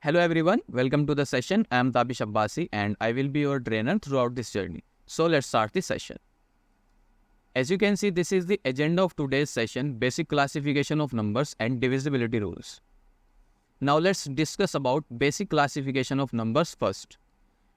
Hello everyone, welcome to the session. I am Tabish Abbasi and I will be your trainer throughout this journey. So let's start the session. As you can see, this is the agenda of today's session, basic classification of numbers and divisibility rules. Now let's discuss about basic classification of numbers first.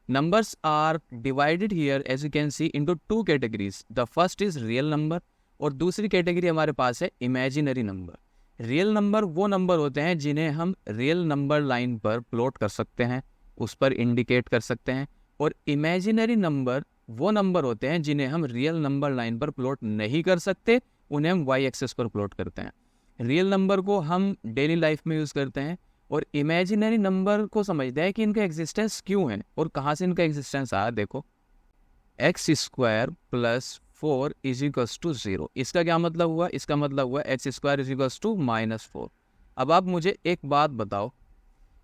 Numbers are divided here as you can see into two categories. The first is real number और दूसरी category हमारे पास है imaginary number. Real number वो number होते हैं जिन्हें हम real number line पर प्लॉट कर सकते हैं, उस पर इंडिकेट कर सकते हैं. और इमेजिनरी नंबर वो नंबर होते हैं जिन्हें हम रियल नंबर लाइन पर प्लॉट नहीं कर सकते, उन्हें हम वाई एक्सेस पर प्लॉट करते हैं. रियल नंबर को हम डेली लाइफ में यूज़ करते हैं और इमेजिनरी नंबर को समझते हैं कि इनका एग्जिस्टेंस क्यों है और कहाँ से इनका एग्जिस्टेंस आया. देखो, x square plus 4 is equals to 0. इसका क्या मतलब हुआ? इसका मतलब हुआ x square is equals to -4. अब आप मुझे एक बात बताओ,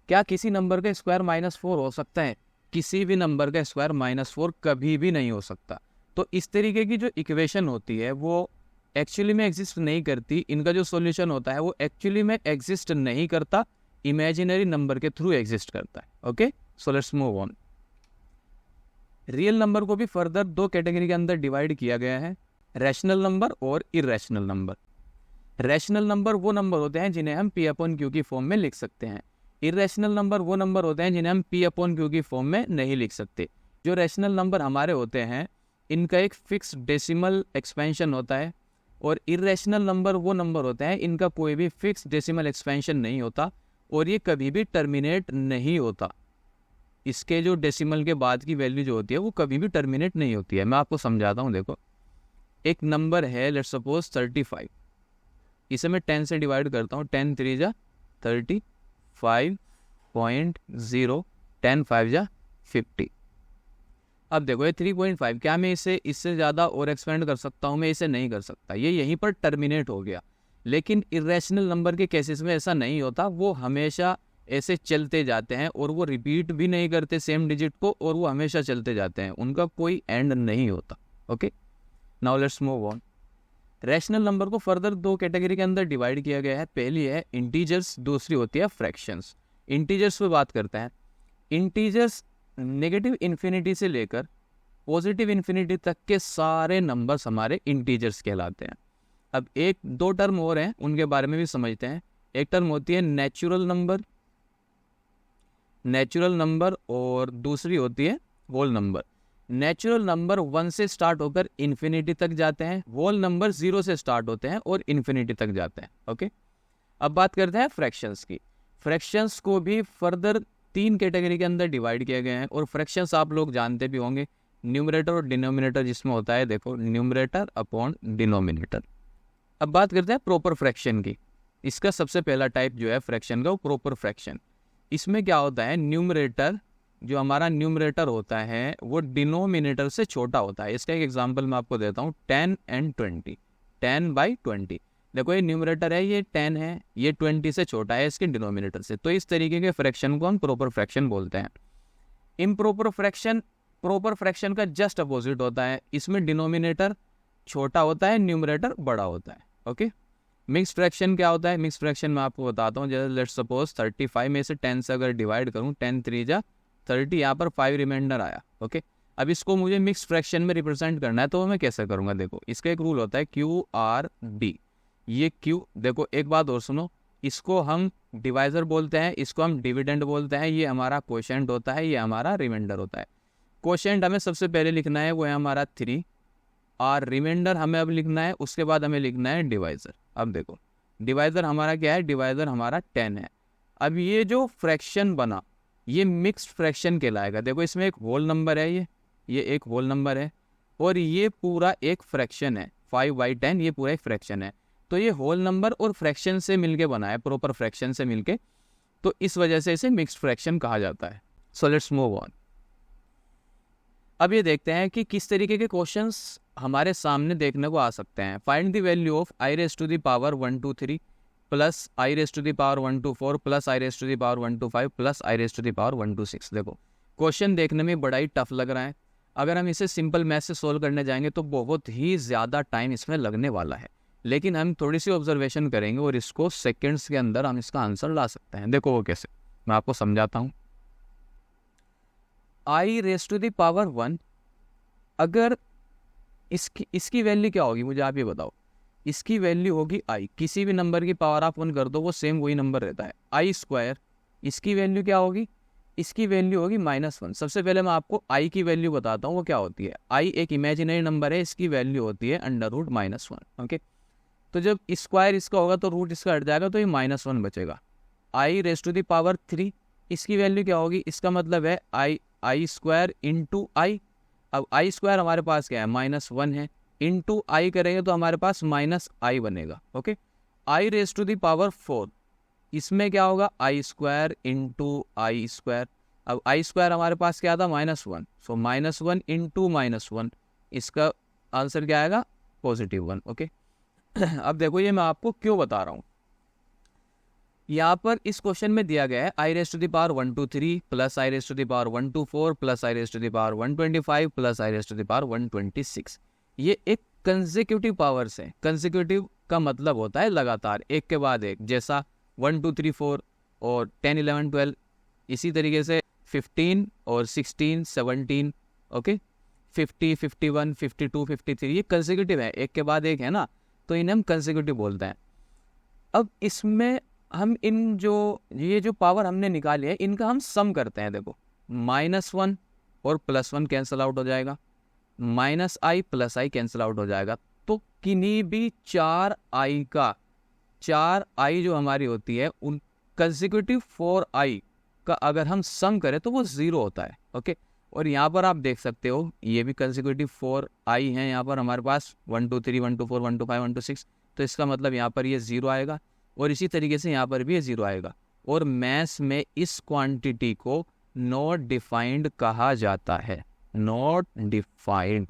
क्या किसी नंबर का स्क्वायर -4 हो सकता है? किसी भी नंबर का स्क्वायर -4 कभी भी नहीं हो सकता. तो इस तरीके की जो इक्वेशन होती है वो एक्चुअली में एग्जिस्ट नहीं करती. इनका जो सॉल्यूशन होता है वो एक्चुअली में एग्जिस्ट नहीं करता, इमेजिनरी नंबर के थ्रू एग्जिस्ट करता है. Okay, so let's move on. Real number को भी फर्दर दो कैटेगरी के अंदर डिवाइड किया गया है, रैशनल नंबर और इरेशनल नंबर. रैशनल नंबर वो नंबर होते हैं जिन्हें हम पी अपॉन क्यू की फॉर्म में लिख सकते हैं. इरेशनल नंबर वो नंबर होते हैं जिन्हें हम पी अपॉन क्यू की फॉर्म में नहीं लिख सकते. जो रैशनल नंबर हमारे होते हैं इनका एक फिक्स डेसिमल एक्सपेंशन होता है और इरेशनल नंबर वो नंबर होते हैं इनका कोई भी फिक्स डेसिमल एक्सपेंशन नहीं होता और ये कभी भी टर्मिनेट नहीं होता. इसके जो डेसिमल के बाद की वैल्यू जो होती है वो कभी भी टर्मिनेट नहीं होती है. मैं आपको समझाता हूँ. देखो, एक नंबर है लेट्स सपोज 35. इसे मैं 10 से डिवाइड करता हूँ. 10 3 जा 35.0, 10 5 जा 50. अब देखो ये 3.5, क्या मैं इससे ज़्यादा और एक्सपेंड कर सकता हूँ? मैं इसे नहीं कर सकता. ये यहीं पर टर्मिनेट हो गया. लेकिन इरेशनल नंबर के केसेस में ऐसा नहीं होता. वो हमेशा ऐसे चलते जाते हैं और वो रिपीट भी नहीं करते सेम डिजिट को और वो हमेशा चलते जाते हैं. उनका कोई एंड नहीं होता. Okay, now let's move on. Rational number को फर्दर दो कैटेगरी के अंदर डिवाइड किया गया है. पहली है इंटीजर्स, दूसरी होती है फ्रैक्शंस. इंटीजर्स पे बात करते हैं. इंटीजर्स नेगेटिव इन्फिनिटी से लेकर पॉजिटिव इन्फिनिटी तक के सारे नंबर्स हमारे इंटीजर्स कहलाते हैं. अब एक दो टर्म और हैं, उनके बारे में भी समझते हैं. एक टर्म होती है नेचुरल नंबर और दूसरी होती है होल नंबर. नेचुरल नंबर 1 से स्टार्ट होकर इन्फिनिटी तक जाते हैं, होल नंबर 0 से स्टार्ट होते हैं और इन्फिनिटी तक जाते हैं. ओके, अब बात करते हैं फ्रैक्शंस की. फ्रैक्शंस को भी फर्दर 3 कैटेगरी के अंदर डिवाइड किए गए हैं और फ्रैक्शंस आप लोग जानते भी होंगे, न्यूमरेटर और डिनोमिनेटर जिसमें होता है. देखो, न्यूमरेटर अपॉन डिनोमिनेटर. अब बात करते हैं प्रॉपर फ्रैक्शन की. इसका सबसे पहला टाइप जो है फ्रैक्शन का वो प्रॉपर फ्रैक्शन. इसमें क्या होता है, न्यूमरेटर जो हमारा न्यूमरेटर होता है वो डिनोमिनेटर से छोटा होता है. इसका एक एग्जांपल मैं आपको देता हूँ. 10 and 20, 10/20. देखो ये न्यूमरेटर है, ये 10 है, ये 20 से छोटा है इसके डिनोमिनेटर से. तो इस तरीके के फ्रैक्शन को हम प्रॉपर फ्रैक्शन बोलते हैं. इम्प्रॉपर फ्रैक्शन प्रॉपर फ्रैक्शन का जस्ट अपोजिट होता है. इसमें डिनोमिनेटर छोटा होता है, न्यूमरेटर बड़ा होता है. ओके, मिक्स फ्रैक्शन क्या होता है? मिक्स फ्रैक्शन मैं आपको बताता हूँ. जैसे लेट्स सपोज 35 में से 10 से अगर डिवाइड करूँ, 10 3 जा 30, यहाँ पर 5 रिमाइंडर आया. ओके, अब इसको मुझे मिक्स फ्रैक्शन में रिप्रेजेंट करना है तो मैं कैसे करूँगा? देखो, इसका एक रूल होता है QRD. ये Q, देखो एक बात और सुनो, इसको हम डिवाइजर बोलते हैं, इसको हम डिविडेंड बोलते हैं. ये हमारा क्वोशिएंट होता है, ये हमारा रिमाइंडर होता है. क्वोशिएंट हमें सबसे पहले लिखना है, वो है हमारा 3 और रिमाइंडर हमें अब लिखना है, उसके बाद हमें लिखना है डिवाइजर. अब देखो, डिवाइजर हमारा क्या है? डिवाइजर हमारा 10 है. अब ये जो फ्रैक्शन बना ये मिक्स्ड फ्रैक्शन कहलाएगा. देखो इसमें एक होल नंबर है, ये एक होल नंबर है और ये पूरा एक फ्रैक्शन है. 5/10 ये पूरा एक फ्रैक्शन है. तो ये होल नंबर और फ्रैक्शन से मिलके बना है, प्रॉपर फ्रैक्शन से मिलके. तो इस वजह से इसे मिक्स्ड फ्रैक्शन कहा जाता है. सो लेट्स मूव ऑन. अब ये देखते हैं कि किस तरीके के क्वेश्चंस हमारे सामने देखने को आ सकते हैं. Find the value of i raised to the power 1 to 3 plus i raised to the power 1 to 4 plus i raised to the power 1 to 5 plus i raised to the power 1 to 6. देखो question देखने में बड़ा ही tough लग रहा है. अगर हम इसे सिंपल मैथ से सोल्व करने जाएंगे तो बहुत ही ज़्यादा टाइम इसमें लगने वाला है. लेकिन हम थोड़ी सी ऑब्जर्वेशन करेंगे और इसको सेकंड्स के अंदर हम इसका आंसर ला सकते हैं. देखो वो कैसे. मैं आपको समझाता हूँ। आई रेस टू द पावर 1, अगर इसकी वैल्यू क्या होगी मुझे आप ये बताओ। इसकी वैल्यू होगी आई, किसी भी नंबर की पावर आप 1 कर दो वो सेम वही नंबर रहता है, आई स्क्वायर। इसकी वैल्यू क्या होगी, इसकी वैल्यू होगी -1। सबसे पहले मैं आपको आई की वैल्यू बताता हूँ वो क्या होती है। आई एक इमेजिनरी नंबर है, इसकी वैल्यू होती है √-1। ओके, तो जब स्क्वायर इसका होगा तो रूट इसका हट जाएगा तो ये -1 बचेगा। आई रेस टू द पावर 3, इसकी वैल्यू क्या होगी, इसका मतलब है आई स्क्वायर इंटू आई। अब आई स्क्वायर हमारे पास क्या है, -1 है, इंटू आई करेंगे तो हमारे पास -i बनेगा। Okay, I raise to the power 4, इसमें क्या होगा, I square into I square. अब आई स्क्वायर हमारे पास क्या था, -1, सो -1 इंटू -1, इसका आंसर क्या आएगा, +1। ओके, अब देखो ये मैं आपको क्यों बता रहा हूँ। यहाँ पर इस क्वेश्चन में दिया गया है i raise to the power 1 to 3 plus i raise to the power 1 to 4 plus i raise to the power 125 plus i raise to the power 126। ये एक कंसेक्यूटिव पावर्स है। कंसेक्यूटिव का मतलब होता है लगातार, एक के बाद एक, जैसा 1 2 3 4 और 10 11 12, इसी तरीके से 15 और 16 17, ओके, 50 51 52 53, ये कंसेक्यूटिव है, एक के बाद एक है ना, तो इन्हें हम कंसेक्यूटिव बोलते हैं। अब इसमें हम इन ये जो पावर हमने निकाली है इनका हम सम करते हैं। देखो -1 और +1 कैंसिल आउट हो जाएगा, -i + i कैंसिल आउट हो जाएगा, तो किन्हीं भी 4i जो हमारी होती है उन कंसेक्यूटिव 4i का अगर हम सम करें तो वो 0 होता है। ओके, और यहाँ पर आप देख सकते हो ये भी कंसेक्यूटिव 4i हैं, यहाँ पर हमारे पास 1 2 3 1 2 4 1 2 5 1 2 6, तो इसका मतलब यहाँ पर ये 0 आएगा और इसी तरीके से यहाँ पर भी ये 0 आएगा। और मैथ्स में इस क्वांटिटी को नॉट डिफाइंड कहा जाता है, नॉट डिफाइंड,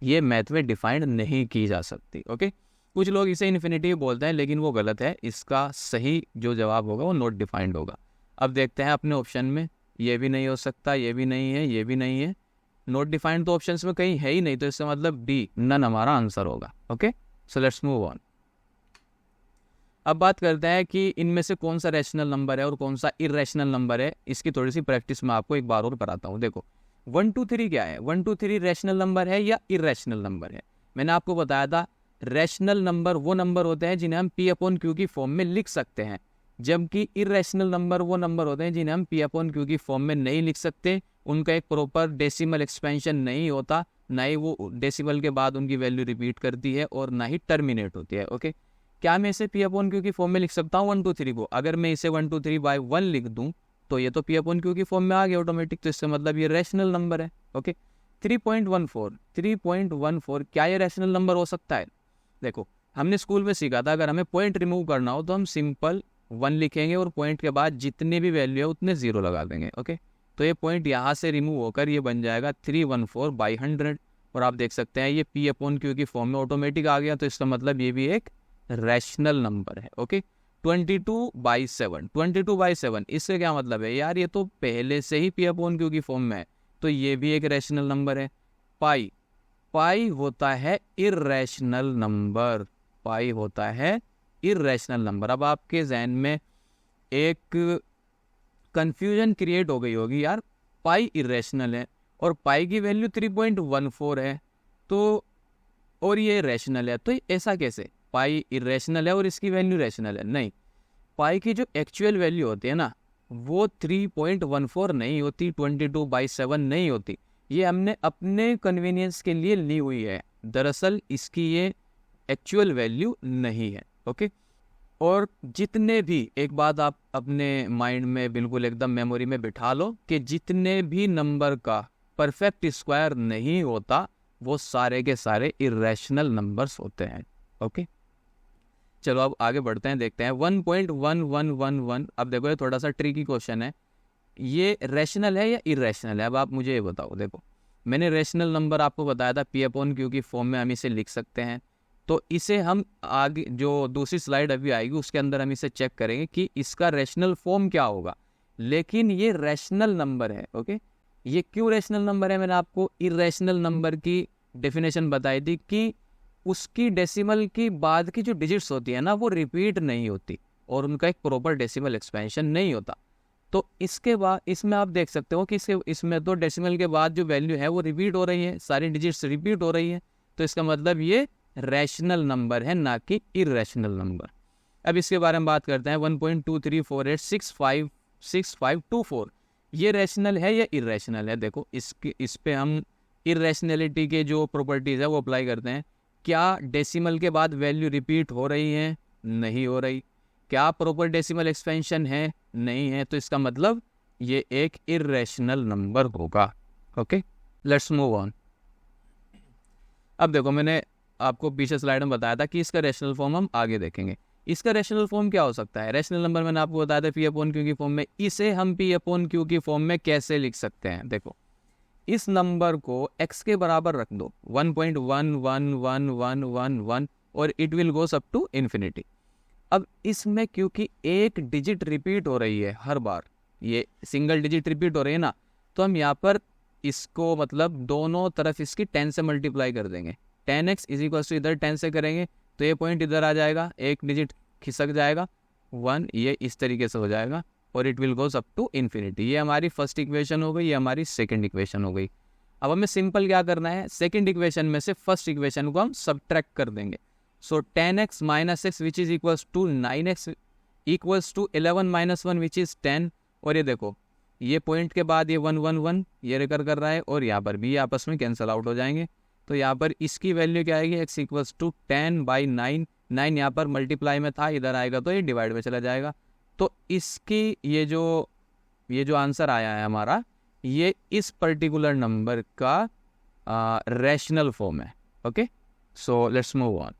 ये मैथ में डिफाइंड नहीं की जा सकती। ओके, कुछ लोग इसे इन्फिनिटी बोलते हैं लेकिन वो गलत है, इसका सही जो जवाब होगा वो नॉट डिफाइंड होगा। अब देखते हैं अपने ऑप्शन में, ये भी नहीं हो सकता, ये भी नहीं है, ये भी नहीं है, नॉट डिफाइंड तो ऑप्शंस में कहीं है ही नहीं, तो इसका मतलब डी, नन हमारा आंसर होगा। Okay, so let's move on. अब बात करते हैं कि इनमें से कौन सा रैशनल नंबर है और कौन सा इरेशनल नंबर है। इसकी थोड़ी सी प्रैक्टिस मैं आपको एक बार और कराता हूँ। देखो 1 2 3 क्या है, 1 2 3 रैशनल नंबर है या इरेशनल नंबर है। मैंने आपको बताया था रैशनल नंबर वो नंबर होते हैं जिन्हें हम P/Q की फॉर्म में लिख सकते हैं, जबकि इरेशनल नंबर वो नंबर होते हैं जिन्हें हम P/Q की फॉर्म में नहीं लिख सकते। उनका एक प्रॉपर डेसिमल एक्सपेंशन नहीं होता, ना ही वो डेसिमल के बाद उनकी वैल्यू रिपीट करती है और ना ही टर्मिनेट होती है। ओके, क्या मैं इसे P/Q की फॉर्म में लिख सकता हूँ 1 2 3 को? अगर मैं इसे 1 2 3 by 1 लिख दूं तो ये तो P/Q की फॉर्म में आ गया ऑटोमेटिक, तो इसका मतलब ये रैशनल नंबर है। ओके, 3.14 क्या ये रैशनल नंबर हो सकता है? देखो हमने स्कूल में सीखा था अगर हमें पॉइंट रिमूव करना हो तो हम सिंपल 1 लिखेंगे और पॉइंट के बाद जितने भी वैल्यू है उतने 0 लगा देंगे। ओके, तो ये पॉइंट यहाँ से रिमूव होकर ये बन जाएगा 314/100 और आप देख सकते हैं ये P/Q की फॉर्म में ऑटोमेटिक आ गया, तो इसका मतलब ये भी एक रैशनल नंबर है। ओके, 22/7 इससे क्या मतलब है यार, ये तो पहले से ही P/Q की फॉर्म में है, तो ये भी एक रैशनल नंबर है। पाई होता है इरेशनल नंबर, पाई होता है इरेशनल नंबर। अब आपके जहन में एक कंफ्यूजन क्रिएट हो गई होगी, यार पाई इरेशनल है और पाई की वैल्यू 3.14 है तो और ये रैशनल है, तो ऐसा कैसे? पाई इरेशनल है और इसकी वैल्यू रैशनल है? नहीं, पाई की जो एक्चुअल वैल्यू होती है ना वो 3.14 नहीं होती, 22/7 नहीं होती, ये हमने अपने कन्वीनियंस के लिए ली हुई है, दरअसल इसकी ये एक्चुअल वैल्यू नहीं है। ओके, और जितने भी, एक बात आप अपने माइंड में बिल्कुल एकदम मेमोरी में बिठा लो कि जितने भी नंबर का परफेक्ट स्क्वायर नहीं होता वो सारे के सारे इरेशनल नंबर्स होते हैं। ओके, चलो अब आगे बढ़ते हैं, देखते हैं 1.1111। अब देखो ये थोड़ा सा ट्रिकी क्वेश्चन है, ये रैशनल है या इरेशनल है? अब आप मुझे ये बताओ। देखो मैंने रैशनल नंबर आपको बताया था P/Q की फॉर्म में हम इसे लिख सकते हैं, तो इसे हम आगे जो दूसरी स्लाइड अभी आएगी उसके अंदर हम इसे चेक करेंगे कि इसका रैशनल फॉर्म क्या होगा, लेकिन ये रैशनल नंबर है। ओके, ये क्यों रैशनल नंबर है? मैंने आपको इरेशनल नंबर की डेफिनेशन बताई थी कि उसकी डेसिमल की बाद की जो डिजिट्स होती है ना वो रिपीट नहीं होती और उनका एक प्रॉपर डेसिमल एक्सपेंशन नहीं होता। तो इसके बाद इसमें आप देख सकते हो कि इसमें तो डेसिमल के बाद जो वैल्यू है वो रिपीट हो रही है, सारी डिजिट्स रिपीट हो रही है, तो इसका मतलब ये रैशनल नंबर है, ना कि इरेशनल नंबर। अब इसके बारे में बात करते हैं। 1.2348656524 ये रैशनल है या इरेशनल है? देखो इस पे हम इरेशनलिटी के जो प्रॉपर्टीज है वो अप्लाई करते हैं। क्या डेसिमल के बाद वैल्यू रिपीट हो रही है? नहीं हो रही। क्या प्रॉपर डेसिमल एक्सपेंशन है? नहीं है। तो इसका मतलब ये एक इरेशनल नंबर होगा। Okay, let's move on. अब देखो मैंने आपको पीछे स्लाइड में बताया था कि इसका रैशनल फॉर्म हम आगे देखेंगे। इसका रैशनल फॉर्म क्या हो सकता है? रैशनल नंबर मैंने आपको बताया था पी अपॉन क्यू की फॉर्म में। इसे हम पी अपॉन क्यू की फॉर्म में कैसे लिख सकते हैं? देखो इस नंबर को x के बराबर रख दो 1.11111 और it will goes up to infinity. अब इसमें क्योंकि एक डिजिट रिपीट हो रही है हर बार, ये सिंगल डिजिट रिपीट हो रही है ना, तो हम यहाँ पर इसको मतलब दोनों तरफ इसकी 10 से मल्टीप्लाई कर देंगे। 10x इज इक्वल टू इधर 10 से करेंगे तो ये पॉइंट इधर आ जाएगा, एक डिजिट खिसक जाएगा 1, ये इस तरीके से हो जाएगा और it will goes up to infinity. ये हमारी फर्स्ट इक्वेशन हो गई, ये हमारी सेकंड इक्वेशन हो गई। अब हमें सिंपल क्या करना है, सेकंड इक्वेशन में से फर्स्ट इक्वेशन को हम सबट्रैक्ट कर देंगे। So 10x minus x which is equals to 9x equals to 11 minus 1 which is 10। और ये देखो ये पॉइंट के बाद ये 1 1 1 ये रिकर कर रहा है और यहाँ पर भी आपस में कैंसिल आउट हो जाएंगे। तो यहाँ पर इसकी वैल्यू क्या आएगी, x इक्वल्स टू 10/9। 9 यहाँ पर मल्टीप्लाई में था, इधर आएगा तो ये डिवाइड में चला जाएगा। तो इसकी ये जो आंसर आया है हमारा, ये इस पर्टिकुलर नंबर का रैशनल फॉर्म है। Okay, so let's move on.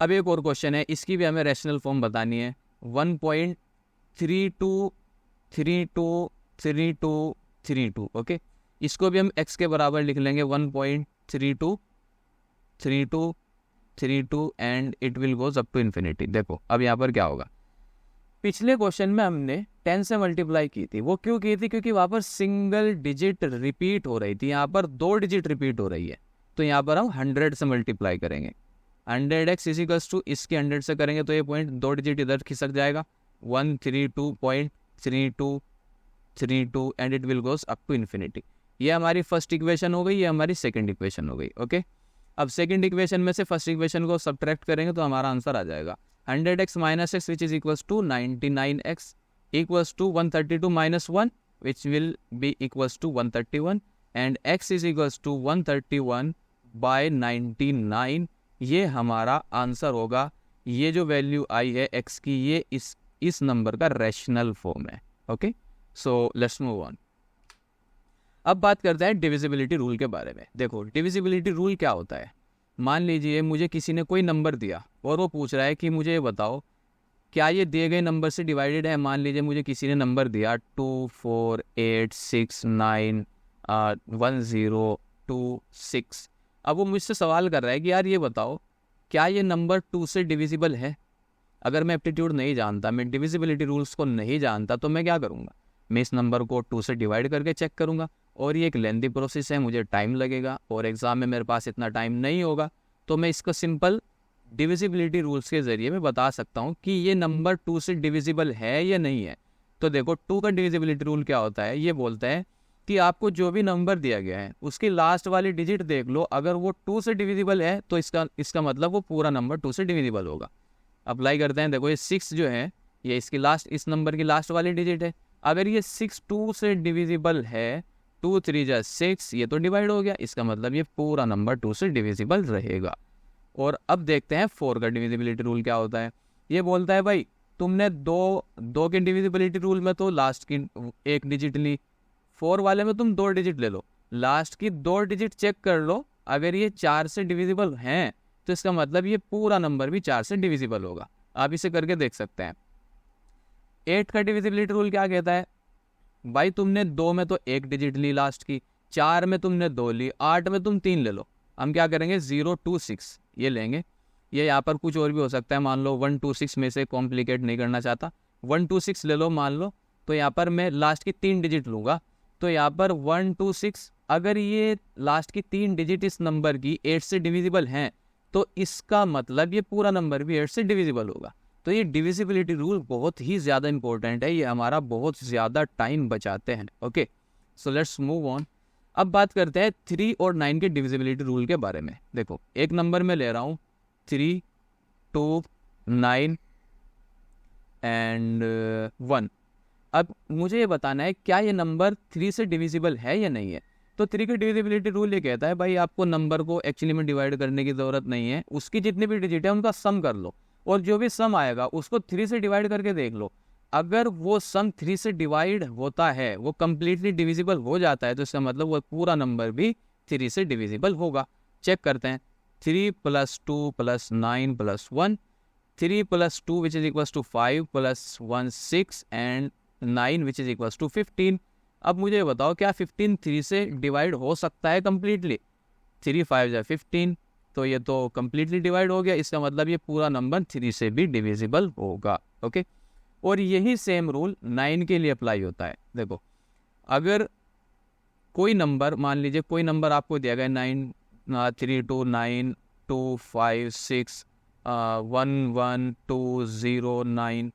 अब एक और क्वेश्चन है, इसकी भी हमें रैशनल फॉर्म बतानी है। 1.323232। ओके, इसको भी हम x के बराबर लिख लेंगे 1.3232 and it will goes up to infinity. देखो अब यहाँ पर क्या होगा, पिछले क्वेश्चन में हमने 10 से मल्टीप्लाई की थी। वो क्यों की थी? क्योंकि वहाँ पर सिंगल डिजिट रिपीट हो रही थी, यहाँ पर 2 डिजिट रिपीट हो रही है। तो यहाँ पर हम 100 से मल्टीप्लाई करेंगे। 100x इजिकल्स टू इसके 100 से करेंगे तो ये पॉइंट 2 डिजिट इधर खिसक जाएगा 132.3232 and it will goes up to infinity. ये हमारी फर्स्ट इक्वेशन हो गई, ये हमारी सेकंड इक्वेशन हो गई। ओके, अब सेकंड इक्वेशन में से फर्स्ट इक्वेशन को सब्ट्रैक्ट करेंगे तो हमारा आंसर आ जाएगा 100x minus x which is equals to 99x equals to 132 minus 1 which will be equals to 131 and x is equals to 131/99। ये हमारा आंसर होगा। ये जो वैल्यू आई है x की, ये इस नंबर का रैशनल फॉर्म है। Okay, so let's move on. अब बात करते हैं डिविजिबिलिटी रूल के बारे में। देखो डिविजिबिलिटी रूल क्या होता है। मान लीजिए मुझे किसी ने कोई नंबर दिया और वो पूछ रहा है कि मुझे ये बताओ क्या ये दिए गए नंबर से डिवाइडेड है। मान लीजिए मुझे किसी ने नंबर दिया 2 4 8 6 9 1 0 2 6। अब वो मुझसे सवाल कर रहा है कि यार ये बताओ क्या ये नंबर 2 से डिविजिबल है। अगर मैं एप्टीट्यूड नहीं जानता, मैं डिविजिबिलिटी रूल्स को नहीं जानता, तो मैं क्या करूँगा, मैं इस नंबर को 2 से डिवाइड करके चेक करूँगा। और ये एक लेंथी प्रोसेस है, मुझे टाइम लगेगा और एग्ज़ाम में मेरे पास इतना टाइम नहीं होगा। तो मैं इसको सिंपल डिविजिबिलिटी रूल्स के ज़रिए मैं बता सकता हूँ कि ये नंबर 2 से डिविजिबल है या नहीं है। तो देखो 2 का डिविजिबिलिटी रूल क्या होता है, ये बोलता है कि आपको जो भी नंबर दिया गया है उसकी लास्ट वाली डिजिट देख लो, अगर वो 2 से डिविजिबल है तो इसका मतलब वो पूरा नंबर 2 से डिविजिबल होगा। अप्लाई करते हैं। देखो ये 6 जो है ये इसकी लास्ट, इस नंबर की लास्ट वाली डिजिट है। अगर ये 6 2 से डिविजिबल है, 2 3 जा 6, ये तो डिवाइड हो गया, इसका मतलब ये पूरा नंबर 2 से डिविजिबल रहेगा। और अब देखते हैं 4 का डिविजिबिलिटी रूल क्या होता है। ये बोलता है भाई तुमने दो के डिविजिबिलिटी रूल में तो लास्ट की एक डिजिट ली, 4 वाले में तुम 2 डिजिट ले लो, लास्ट की 2 डिजिट चेक कर लो। अगर ये 4 से डिविजिबल हैं तो इसका मतलब ये पूरा नंबर भी 4 से डिविजिबल होगा। आप इसे करके देख सकते हैं। 8 का डिविजिबिलिटी रूल क्या कहता है, भाई तुमने 2 में तो 1 डिजिट ली लास्ट की, 4 में तुमने 2 ली, 8 में तुम 3 ले लो। हम क्या करेंगे 0 2 6 ये लेंगे। ये यहाँ पर कुछ और भी हो सकता है, मान लो 1 2 6 में से कॉम्प्लिकेट नहीं करना चाहता, 1 2 6 ले लो मान लो। तो यहाँ पर मैं लास्ट की 3 डिजिट लूँगा, तो यहाँ पर 1 2 6, अगर ये लास्ट की 3 डिजिट इस नंबर की 8 से डिविजिबल हैं तो इसका मतलब ये पूरा नंबर भी 8 से डिविजिबल होगा। तो ये डिविजिबिलिटी रूल बहुत ही ज़्यादा इंपॉर्टेंट है, ये हमारा बहुत ज़्यादा टाइम बचाते हैं। Okay, so let's move on. अब बात करते हैं 3 और 9 के डिविजिबिलिटी रूल के बारे में। देखो एक नंबर में ले रहा हूँ 3, 2, 9 एंड 1। अब मुझे ये बताना है क्या ये नंबर 3 से डिविजिबल है या नहीं है। तो 3 के डिविजिबिलिटी रूल ये कहता है भाई आपको नंबर को एक्चुअली में डिवाइड करने की ज़रूरत नहीं है, उसकी जितनी भी डिजिट है उनका सम कर लो और जो भी सम आएगा उसको 3 से डिवाइड करके देख लो। अगर वो सम 3 से डिवाइड होता है, वो कम्प्लीटली डिविजिबल हो जाता है, तो इसका मतलब वो पूरा नंबर भी 3 से डिविजिबल होगा। चेक करते हैं। 3 + 2 + 9 + 1, 3 + 2 which is equals to 5 + 1 6 and 9 which is equals to 15। अब मुझे बताओ क्या 15 3 से डिवाइड हो सकता है कम्प्लीटली? 3 5 जा 15, तो ये तो कम्प्लीटली डिवाइड हो गया, इसका मतलब ये पूरा नंबर 3 से भी डिविजिबल होगा। ओके, और यही सेम रूल 9 के लिए अप्लाई होता है। देखो अगर कोई नंबर, मान लीजिए कोई नंबर आपको दिया गया 9 3 2 9 2 5 6 1 1 2 0 9।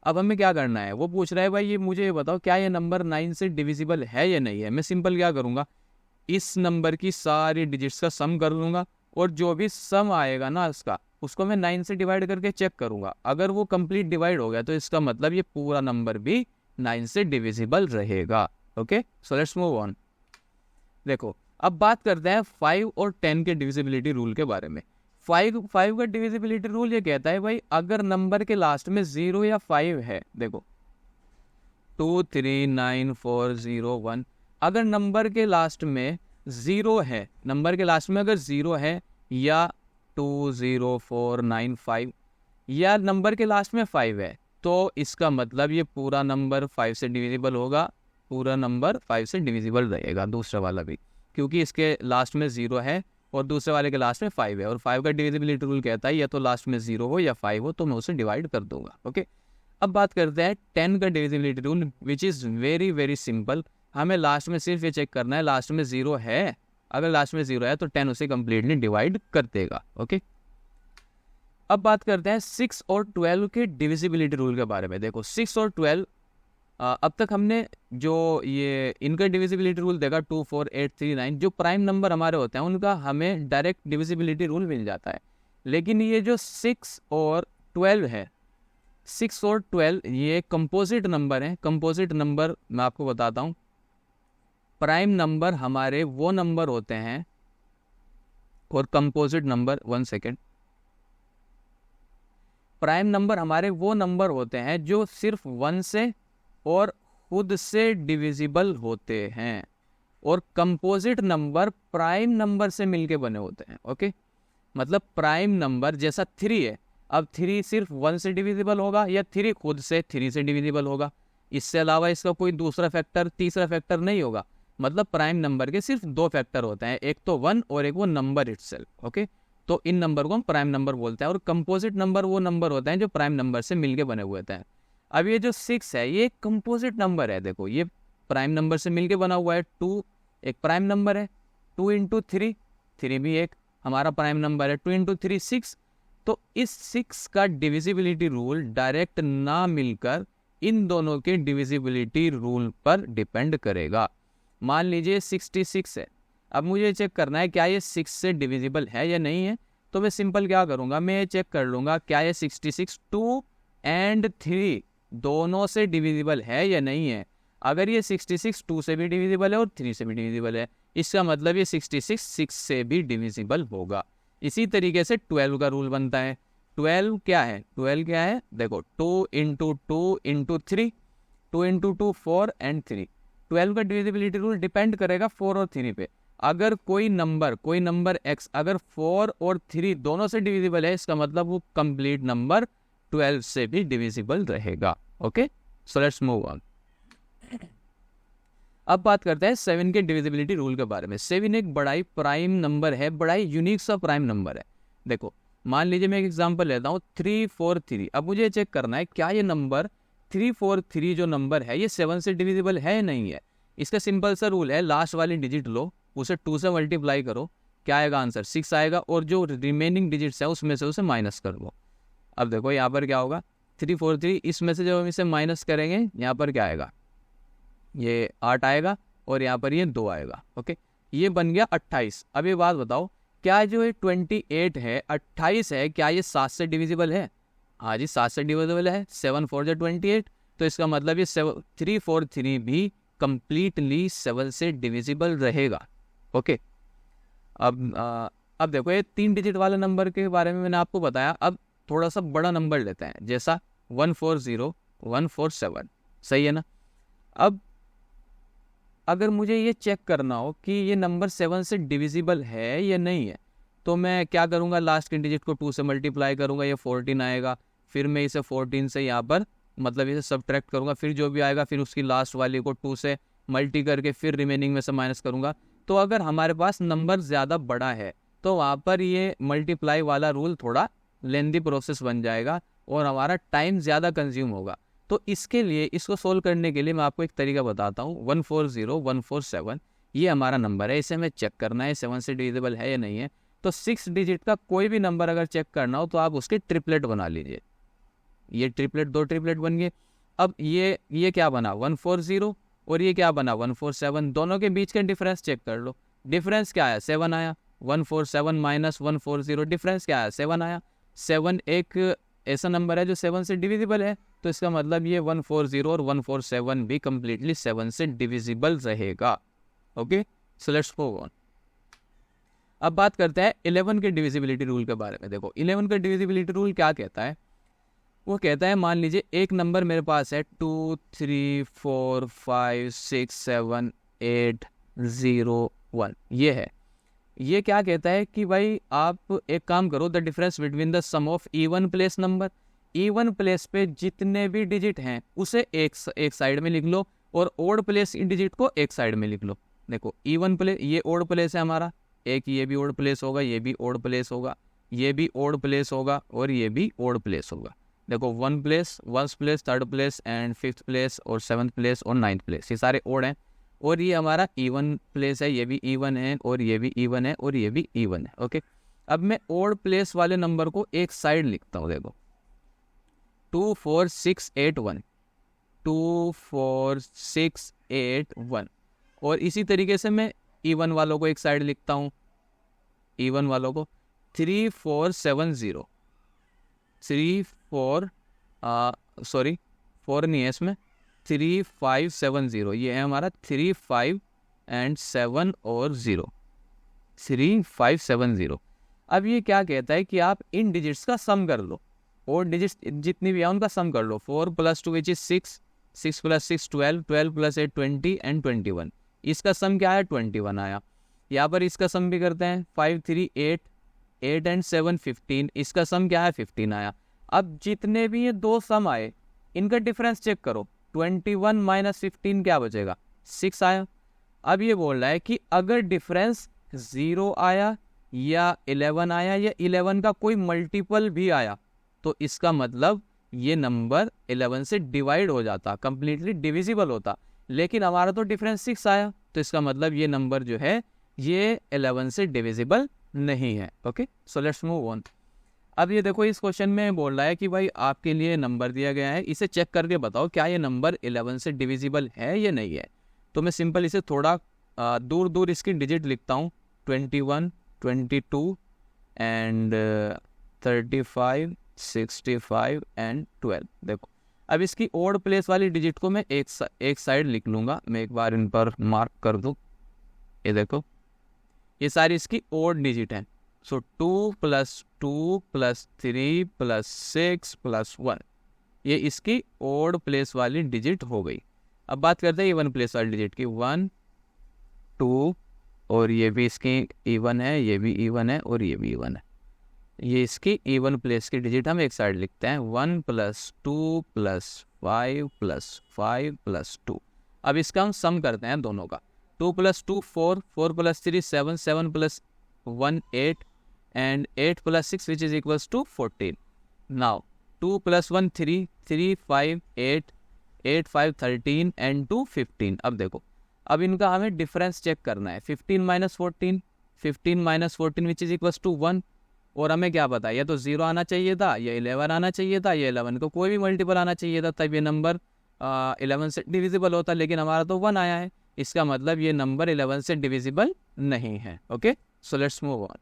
अब हमें क्या करना है, वो पूछ रहा है भाई ये मुझे ये बताओ क्या ये नंबर 9 से डिविजिबल है या नहीं है। मैं सिंपल क्या करूँगा, इस नंबर की सारी डिजिट्स का सम कर लूँगा और जो भी सम आएगा ना इसका, उसको मैं 9 से डिवाइड करके चेक करूँगा। अगर वो कंप्लीट डिवाइड हो गया तो इसका मतलब ये पूरा नंबर भी 9 से डिविजिबल रहेगा। Okay, so let's move on. देखो अब बात करते हैं 5 और 10 के डिविजिबिलिटी रूल के बारे में। 5 का डिविजिबिलिटी रूल ये कहता है भाई अगर नंबर के लास्ट में 0 या 5 है, देखो 2 3 9 4 0 1, अगर नंबर के लास्ट में 0 है, नंबर के लास्ट में अगर 0 है या 2 0 4 9 5 या नंबर के लास्ट में 5 है, तो इसका मतलब ये पूरा नंबर 5 से डिविजिबल होगा, पूरा नंबर 5 से डिविजिबल रहेगा, दूसरा वाला भी, क्योंकि इसके लास्ट में 0 है और दूसरे वाले के लास्ट में 5 है। और 5 का डिविजिबिलिटी रूल कहता है या तो लास्ट में 0 हो या 5 हो तो मैं उसे डिवाइड कर दूंगा। ओके, अब बात करते हैं 10 का divisibility rule, which is very very simple. हमें लास्ट में सिर्फ ये चेक करना है लास्ट में 0 है, अगर लास्ट में 0 है तो 10 उसे कम्प्लीटली डिवाइड कर देगा। ओके, अब बात करते हैं 6 और 12 के डिविजिबिलिटी रूल के बारे में। देखो 6 और 12 अब तक हमने जो ये इनका डिविजिबिलिटी रूल देखा 2 4 8 3 9, जो प्राइम नंबर हमारे होते हैं उनका हमें डायरेक्ट डिविजिबिलिटी रूल मिल जाता है। लेकिन ये जो 6 और 12 है, 6 और 12 ये कंपोजिट नंबर हैं। कंपोजिट नंबर मैं आपको बताता हूँ, प्राइम नंबर हमारे वो नंबर होते हैं और composite number, 1 second, prime number हमारे वो नंबर होते हैं जो सिर्फ 1 से और खुद से डिविजिबल होते हैं, और कंपोजिट नंबर प्राइम नंबर से मिलके बने होते हैं। ओके, मतलब प्राइम नंबर जैसा 3 है, अब 3 सिर्फ 1 से डिविजिबल होगा या 3 खुद से 3 से डिविजिबल होगा, इससे अलावा इसका कोई दूसरा फैक्टर, तीसरा फैक्टर नहीं होगा। मतलब प्राइम नंबर के सिर्फ 2 फैक्टर होते हैं, एक तो 1 और एक वो नंबर इटसेल्फ। ओके, तो इन नंबर को हम प्राइम नंबर बोलते हैं। और कंपोजिट नंबर वो नंबर होते हैं जो प्राइम नंबर से मिलके बने हुए होते हैं। अब ये जो 6 है ये कंपोजिट नंबर है। देखो ये प्राइम नंबर से मिलके बना हुआ है, 2 एक प्राइम नंबर है, 2 × 3, 3 भी एक हमारा प्राइम नंबर है, 2 × 3 6। तो इस 6 का डिविजिबिलिटी रूल डायरेक्ट ना मिलकर इन दोनों के डिविजिबिलिटी रूल पर डिपेंड करेगा। मान लीजिए 66 है, अब मुझे चेक करना है क्या ये 6 से डिविजिबल है या नहीं है। तो मैं सिंपल क्या करूँगा, मैं ये चेक कर लूँगा क्या ये 66 2 और 3 दोनों से डिविजिबल है या नहीं है। अगर ये 66 2 से भी डिविजिबल है और 3 से भी डिविजिबल है, इसका मतलब ये 66 6 से भी डिविजिबल होगा। इसी तरीके से 12 का रूल बनता है। 12 क्या है, 12 क्या है, देखो 2 × 2 × 3, 2 × 2 4 और 3। 12 का डिविजिबिलिटी रूल डिपेंड करेगा 4 और 3 पे। अगर कोई नंबर x अगर 4 और 3 दोनों से डिविजिबल है, इसका मतलब वो कंप्लीट नंबर 12 से भी डिविजिबल रहेगा। Okay, so let's move on. अब बात करते हैं 7 के डिविजिबिलिटी रूल के बारे में। 7 एक बड़ा ही प्राइम नंबर है, बड़ा ही यूनिक सा प्राइम नंबर है। देखो मान लीजिए मैं एक एग्जांपल लेता हूँ 3 4 3। अब मुझे चेक करना है क्या ये नंबर 3 4 3 जो नंबर है ये 7 से डिविजिबल है या नहीं है। इसका सिंपल सा रूल है, लास्ट वाली डिजिट लो, उसे 2 से मल्टीप्लाई करो, क्या आएगा आंसर 6 आएगा, और जो रिमेनिंग डिजिट्स है उसमें से उसे माइनस कर दो। अब देखो यहाँ पर क्या होगा, 343, इसमें से जब हम इसे माइनस करेंगे यहाँ पर क्या आएगा, ये 8 आएगा और यहाँ पर ये 2 आएगा। ओके, ये बन गया 28। अब ये बात बताओ, क्या जो ये 28 है 28 है, क्या ये 7 से डिविजिबल है? हाँ जी, 7 से डिविजिबल है। 7 4 जा 28, तो इसका मतलब ये 343 भी कंप्लीटली 7 से डिविजिबल रहेगा। ओके, अब देखो, ये 3 डिजिट वाले नंबर के बारे में मैंने आपको बताया। अब थोड़ा सा बड़ा नंबर लेते हैं, जैसा 140147, सही है ना। अब अगर मुझे ये चेक करना हो कि ये नंबर 7 से डिविजिबल है या नहीं है, तो मैं क्या करूँगा, लास्ट के डिजिट को 2 से मल्टीप्लाई करूँगा, ये 14 आएगा। फिर मैं इसे 14 से यहाँ पर मतलब इसे सब्ट्रैक्ट करूँगा, फिर जो भी आएगा फिर उसकी लास्ट वाली को 2 से मल्टी करके फिर रिमेनिंग में से माइनस करूँगा। तो अगर हमारे पास नंबर ज़्यादा बड़ा है तो वहाँ पर ये मल्टीप्लाई वाला रूल थोड़ा लेंदी प्रोसेस बन जाएगा और हमारा टाइम ज़्यादा कंज्यूम होगा। तो इसके लिए, इसको सोल्व करने के लिए मैं आपको एक तरीका बताता हूँ। 140147 ये हमारा नंबर है, इसे हमें चेक करना है 7 से डिविजिबल है या नहीं है। तो 6 डिजिट का कोई भी नंबर अगर चेक करना हो तो आप उसके ट्रिपलेट बना लीजिए। ये ट्रिपलेट, 2 ट्रिपलेट बन गए। अब ये क्या बना, 140, और ये क्या बना, 147। दोनों के बीच का डिफरेंस चेक कर लो। डिफरेंस क्या आया, 7 आया। 147 माइनस 140, डिफरेंस क्या आया, 7 आया। 7 एक ऐसा नंबर है जो 7 से डिविजिबल है, तो इसका मतलब ये 140 और 147 भी कंप्लीटली 7 से डिविजिबल रहेगा। Okay, so let's move on. अब बात करते हैं 11 के डिविजिबिलिटी रूल के बारे में। देखो 11 का डिविजिबिलिटी रूल क्या कहता है, वो कहता है, मान लीजिए एक नंबर मेरे पास है 2 3 4 5 6 7 8 0 1, ये है। ये क्या कहता है कि भाई आप एक काम करो, the difference between the sum of even place number, even place पे जितने भी डिजिट हैं उसे एक साइड में लिख लो और ओड प्लेस इन डिजिट को एक साइड में लिख लो। देखो इवन प्लेस, ये ओड प्लेस है हमारा, एक ये भी ओड प्लेस होगा, ये भी ओड प्लेस होगा, ये भी ओड प्लेस होगा और ये भी ओड प्लेस होगा। देखो 1 place, 1 place, 3rd place and 5th place और 7th प्लेस और 9th प्लेस, ये सारे ओड हैं। और ये हमारा इवन प्लेस है, ये भी इवन है और ये भी इवन है और ये भी इवन है। ओके, अब मैं ओड प्लेस वाले नंबर को एक साइड लिखता हूँ। देखो 2 4 6 8 1, 2 4 6 8 1, और इसी तरीके से मैं इवन वालों को एक साइड लिखता हूँ। इवन वालों को 3 4 7 0, 3 4 सॉरी 4 नहीं है इसमें, 3 5 7 0, ये है हमारा 3 5 एंड 7 और 0, 3 5 7 0। अब ये क्या कहता है कि आप इन डिजिट्स का सम कर लो, और डिजिट्स जितनी भी है उनका सम कर लो। 4 + 2 विच इज 6, 6 + 6 12, 12 + 8 20 एंड 21। इसका सम क्या आया, 21 आया। यहाँ पर इसका सम भी करते हैं, 5 3 8, 8 एंड 7 15, इसका सम क्या है, 15 आया। अब जितने भी ये दो सम आए इनका डिफरेंस चेक करो, 21 - 15 क्या बचेगा, 6 आया। अब ये बोल रहा है कि अगर डिफरेंस 0 आया या 11 आया या 11 का कोई मल्टीपल भी आया तो इसका मतलब ये नंबर 11 से डिवाइड हो जाता, कंप्लीटली डिविजिबल होता। लेकिन हमारा तो डिफरेंस 6 आया, तो इसका मतलब ये नंबर जो है ये 11 से डिविजिबल नहीं है। Okay, so let's move on. अब ये देखो, इस क्वेश्चन में बोल रहा है कि भाई आपके लिए नंबर दिया गया है, इसे चेक करके बताओ क्या ये नंबर 11 से डिविजिबल है या नहीं है। तो मैं सिंपल इसे थोड़ा दूर दूर इसकी डिजिट लिखता हूँ, 21 22 एंड 35 65 एंड 12। देखो अब इसकी ओड प्लेस वाली डिजिट को मैं एक साइड लिख लूँगा। मैं एक बार इन पर मार्क कर दूँ, ये देखो ये सारी इसकी ओड डिजिट हैं। सो 2 + 2 + 3 + 6 + 1, ये इसकी ओड प्लेस वाली डिजिट हो गई। अब बात करते हैं इवन प्लेस वाली डिजिट की, 1 2, और ये भी इसकी इवन है, ये भी इवन है और ये भी इवन है। ये इसकी इवन प्लेस की डिजिट हम एक साइड लिखते हैं, 1 + 2 + 5 + 5 + 2। अब इसका हम सम करते हैं दोनों का, 2 + 2 4, 4 + 3 7, 7 + 1 8 and 8 + 6 which is equals to 14. Now 2 + 1 3, 3 5 8, 8 5 13 and 2 15। अब देखो, अब इनका हमें डिफरेंस चेक करना है, 15 - 14, 15 - 14 which is equals to 1, और हमें क्या पता, या तो 0 आना चाहिए था, या 11 आना चाहिए था, या 11 को कोई भी मल्टीपल आना चाहिए था, तब ये नंबर 11 से डिविजिबल होता, लेकिन हमारा तो 1 आया है, इसका मतलब ये नंबर 11 से डिविजिबल नहीं है। Okay, so let's move on.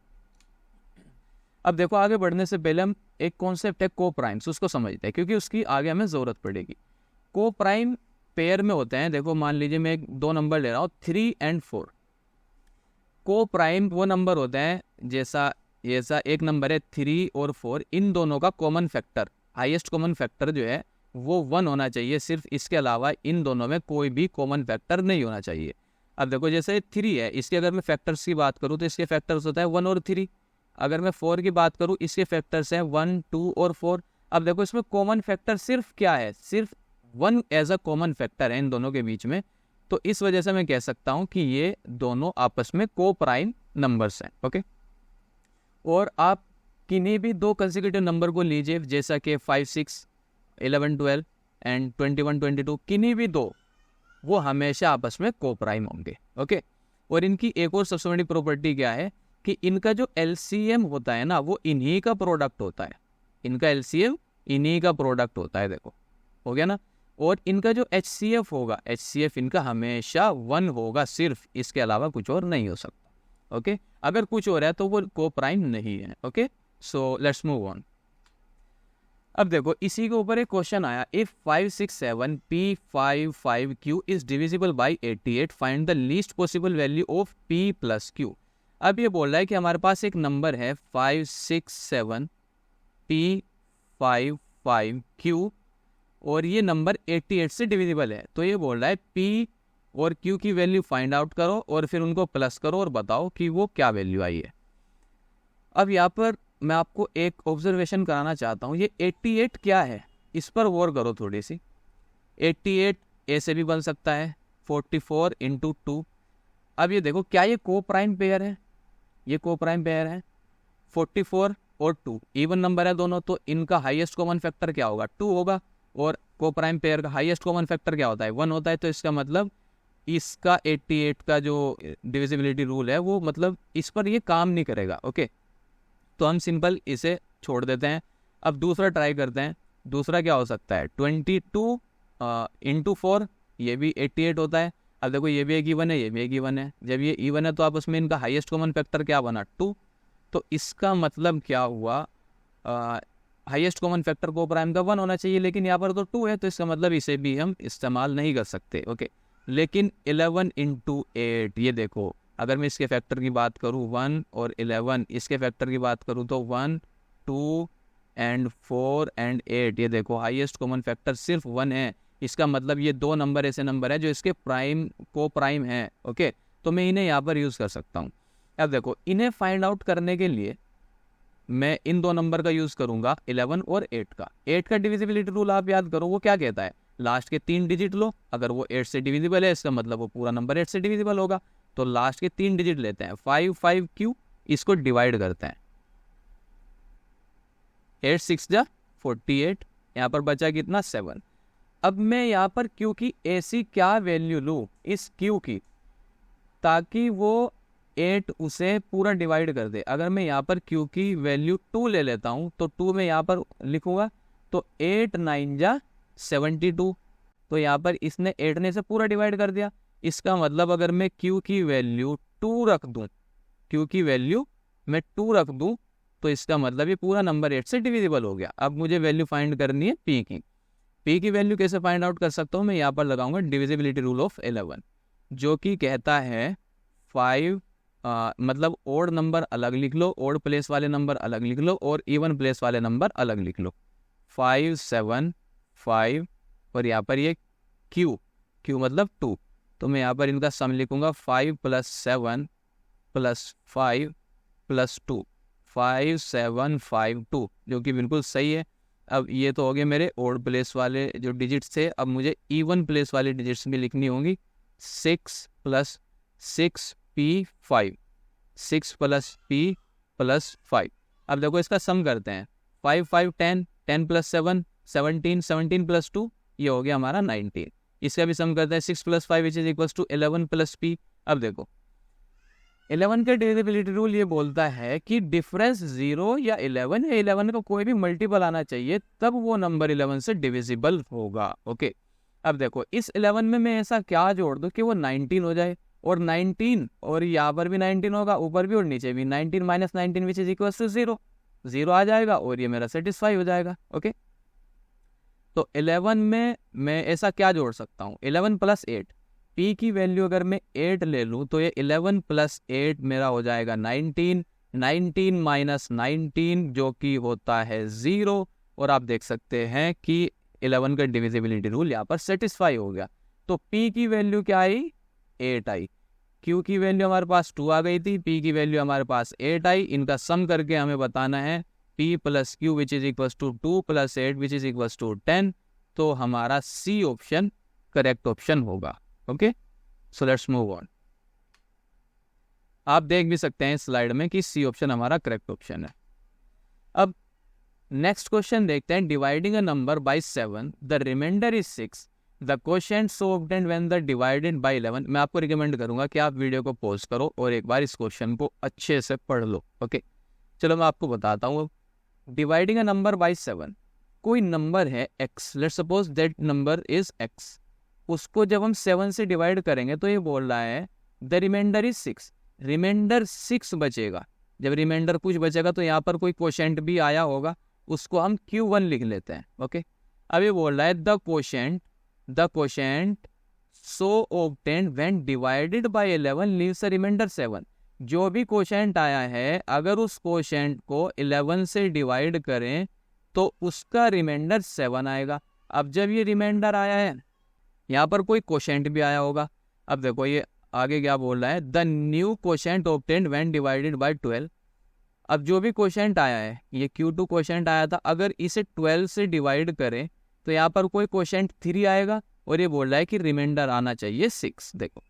अब देखो, आगे बढ़ने से पहले हम एक कॉन्सेप्ट है को प्राइम्स, उसको समझते हैं, क्योंकि उसकी आगे हमें ज़रूरत पड़ेगी। को प्राइम पेयर में होते हैं। देखो मान लीजिए मैं दो नंबर ले रहा हूँ 3 और 4। को प्राइम वो नंबर होते हैं जैसा एक नंबर है 3 और 4, इन दोनों का common factor, highest common factor जो है वो 1 होना चाहिए सिर्फ, इसके अलावा इन दोनों में कोई भी कॉमन फैक्टर नहीं होना चाहिए। अब देखो जैसे 3 है, इसके अगर मैं फैक्टर्स की बात करूँ तो इसके फैक्टर्स होता है 1 और 3। अगर मैं 4 की बात करूँ, इसके फैक्टर्स हैं 1, 2 और 4। अब देखो इसमें कॉमन फैक्टर सिर्फ क्या है, सिर्फ 1 एज अ कॉमन फैक्टर है इन दोनों के बीच में, तो इस वजह से मैं कह सकता हूँ कि ये दोनों आपस में को प्राइम नंबर्स हैं। ओके, और आप किन्हीं भी दो कंसेक्यूटिव नंबर को लीजिए, जैसा कि 5, 6, 11, 12 एंड 21, 22, किन्हीं भी दो, वो हमेशा आपस में को प्राइम होंगे। ओके, और इनकी एक और सबसे बड़ी प्रॉपर्टी क्या है कि इनका जो एलसीएम होता है ना, वो इन्हीं का प्रोडक्ट होता है। इनका एलसीएम इन्हीं का प्रोडक्ट होता है। देखो हो गया ना। और इनका जो एचसीएफ होगा, एचसीएफ इनका हमेशा 1 होगा सिर्फ, इसके अलावा कुछ और नहीं हो सकता। ओके, अगर कुछ हो रहा है तो वो को प्राइम नहीं है। Okay, so let's move on. अब देखो इसी के ऊपर एक क्वेश्चन आया, if 5, 6, 7 P5, 5Q is divisible by 88, find the least possible value of P plus Q। अब ये बोल रहा है कि हमारे पास एक नंबर है 5, 6, 7 P5, 5Q, और ये नंबर 88 से डिविजिबल है। तो ये बोल रहा है P और Q की वैल्यू फाइंड आउट करो और फिर उनको प्लस करो और बताओ कि वो क्या वैल्यू आई है। अब यहाँ पर मैं आपको एक ऑब्जर्वेशन कराना चाहता हूँ, ये 88 क्या है, इस पर गौर करो थोड़ी सी। 88 ऐसे भी बन सकता है 44 × 2। अब ये देखो, क्या ये को प्राइम पेयर है, ये को प्राइम पेयर है। 44 और 2 इवन नंबर है दोनों, तो इनका हाईएस्ट कॉमन फैक्टर क्या होगा, 2 होगा, और को प्राइम पेयर का हाईएस्ट कॉमन फैक्टर क्या होता है, 1 होता है। तो इसका मतलब इसका 88 का जो डिविजिबिलिटी रूल है वो मतलब इस पर ये काम नहीं करेगा। ओके, तो हम सिंपल इसे छोड़ देते हैं। अब दूसरा ट्राई करते हैं। दूसरा क्या हो सकता है, 22 × 4, ये भी 88 होता है। अब देखो ये भी एक इवन है, ये भी एक इवन है। जब ये इवन है तो आपस में इनका हाईएस्ट कॉमन फैक्टर क्या बना, 2। तो इसका मतलब क्या हुआ, हाईएस्ट कॉमन फैक्टर को प्राइम का 1 होना चाहिए, लेकिन यहाँ पर तो 2 है, तो इसका मतलब इसे भी हम इस्तेमाल नहीं कर सकते। ओके, लेकिन 11 × 8, ये देखो अगर मैं इसके फैक्टर की बात करूँ 1 और 11, इसके फैक्टर की बात करूँ तो 1, 2 एंड 4 एंड 8, ये देखो हाईएस्ट कॉमन फैक्टर सिर्फ 1 है। इसका मतलब ये दो नंबर ऐसे नंबर है जो इसके प्राइम को प्राइम है। ओके, तो मैं इन्हें यहाँ पर यूज़ कर सकता हूँ। अब देखो इन्हें फाइंड आउट करने के लिए मैं इन दो नंबर का यूज़ करूँगा, 11 और 8 का। 8 का डिविजिबिलिटी रूल आप याद करो, वो क्या कहता है, लास्ट के 3 डिजिट लो, अगर वो 8 से डिविजिबल है इसका मतलब वो पूरा नंबर 8 से डिविजिबल होगा। तो लास्ट के 3 डिजिट लेते हैं, 5, 5Q, इसको डिवाइड करते हैं, 8, 6 जा 48, यहाँ पर बचा कितना, 7। अब मैं यहाँ पर Q की ऐसी क्या वैल्यू लूँ इस Q की, ताकि वो 8 उसे पूरा डिवाइड कर दे। अगर मैं यहाँ पर Q की वैल्यू 2 ले लेता हूँ तो 2 में यहाँ पर लिखूँगा, तो 8, 9 जा 72। तो यहाँ पर इसने 8 ने से पूरा डिवाइड कर दिया। इसका मतलब अगर मैं Q की वैल्यू 2 रख दूँ, Q की वैल्यू मैं 2 रख दूँ, तो इसका मतलब ये पूरा नंबर 8 से डिविजिबल हो गया। अब मुझे वैल्यू फाइंड करनी है P की। P की वैल्यू कैसे फाइंड आउट कर सकता हूँ, मैं यहाँ पर लगाऊंगा डिविजिबिलिटी रूल ऑफ 11, जो कि कहता है 5 मतलब ओड नंबर अलग लिख लो, ओड प्लेस वाले नंबर अलग लिख लो, और इवन प्लेस वाले नंबर अलग लिख लो। 5, 7, 5 और यहाँ पर ये Q मतलब 2, तो मैं यहाँ पर इनका सम लिखूंगा 5 + 7 + 5 + 2, 5, 7, 5, 2, जो कि बिल्कुल सही है। अब ये तो हो गए मेरे ओड प्लेस वाले जो डिजिट्स थे। अब मुझे इवन प्लेस वाले डिजिट्स भी लिखनी होंगी, 6 + 6 P5, 6 + P + 5। अब देखो इसका सम करते हैं, 5, 5, 10, 10 + 7, 17, 17 + 2, ये हो गया हमारा 19। इसका भी सम करते हैं, 6 + 5 = 11 + P। अब देखो 11 का डिविजिबिलिटी रूल ये बोलता है कि डिफरेंस 0 या 11 का कोई भी मल्टीपल आना चाहिए, तब वो नंबर 11 से डिविजिबल होगा। ओके, अब देखो इस 11 में मैं ऐसा क्या जोड़ दूं कि वो 19 हो जाए, और 19 और यहाँ पर भी 19 होगा, ऊपर भी और नीचे भी 19 minus 19 which is equal to 0, 0 आ जाएगा और ये मेरा सेटिस्फाई हो जाएगा। ओके, तो 11 में मैं ऐसा क्या जोड़ सकता हूँ, 11 प्लस 8, p की वैल्यू अगर मैं 8 ले लूँ तो ये 11 प्लस 8 मेरा हो जाएगा 19, 19 माइनस 19 जो कि होता है 0, और आप देख सकते हैं कि 11 का डिविजिबिलिटी रूल यहाँ पर सेटिस्फाई हो गया। तो p की वैल्यू क्या आई, 8 आई, q की वैल्यू हमारे पास 2 आ गई थी, p की वैल्यू हमारे पास 8 आई, इनका सम करके हमें बताना है p plus q which is equal to 2 plus 8 which is equal to 10, तो हमारा सी ऑप्शन करेक्ट ऑप्शन होगा। Okay, so let's move on. आप देख भी सकते हैं स्लाइड में कि सी ऑप्शन हमारा करेक्ट ऑप्शन है। अब नेक्स्ट क्वेश्चन देखते हैं, dividing a number by 7 the remainder is 6, the quotient so obtained when the divided by 11। मैं आपको रिकमेंड करूंगा कि आप वीडियो को पॉज करो और एक बार इस क्वेश्चन को अच्छे से पढ़ लो। ओके, चलो मैं आपको बताता हूँ। डिवाइडिंग अ नंबर बाय 7, कोई नंबर है x, let's suppose that number is x, उसको जब हम 7 से डिवाइड करेंगे तो ये बोल रहा है द रिमाइंडर इज 6, रिमाइंडर 6 बचेगा। जब रिमाइंडर कुछ बचेगा तो यहाँ पर कोई क्वोशिएंट भी आया होगा, उसको हम Q1 लिख लेते हैं। ओके, अब ये बोल रहा है the quotient so obtained when divided by 11 leaves a remainder 7, जो भी क्वोशिएंट आया है अगर उस क्वोशिएंट को 11 से डिवाइड करें तो उसका रिमाइंडर 7 आएगा। अब जब ये रिमाइंडर आया है, यहाँ पर कोई क्वोशिएंट भी आया होगा। अब देखो ये आगे क्या बोल रहा है, the new quotient obtained when divided by 12। अब जो भी क्वोशिएंट आया है, ये Q2 क्वोशिएंट आया था, अगर इसे 12 से डिवाइड करें तो यहाँ पर कोई क्वोशिएंट 3 आएगा, और ये बोल रहा है कि रिमाइंडर आना चाहिए 6। देखो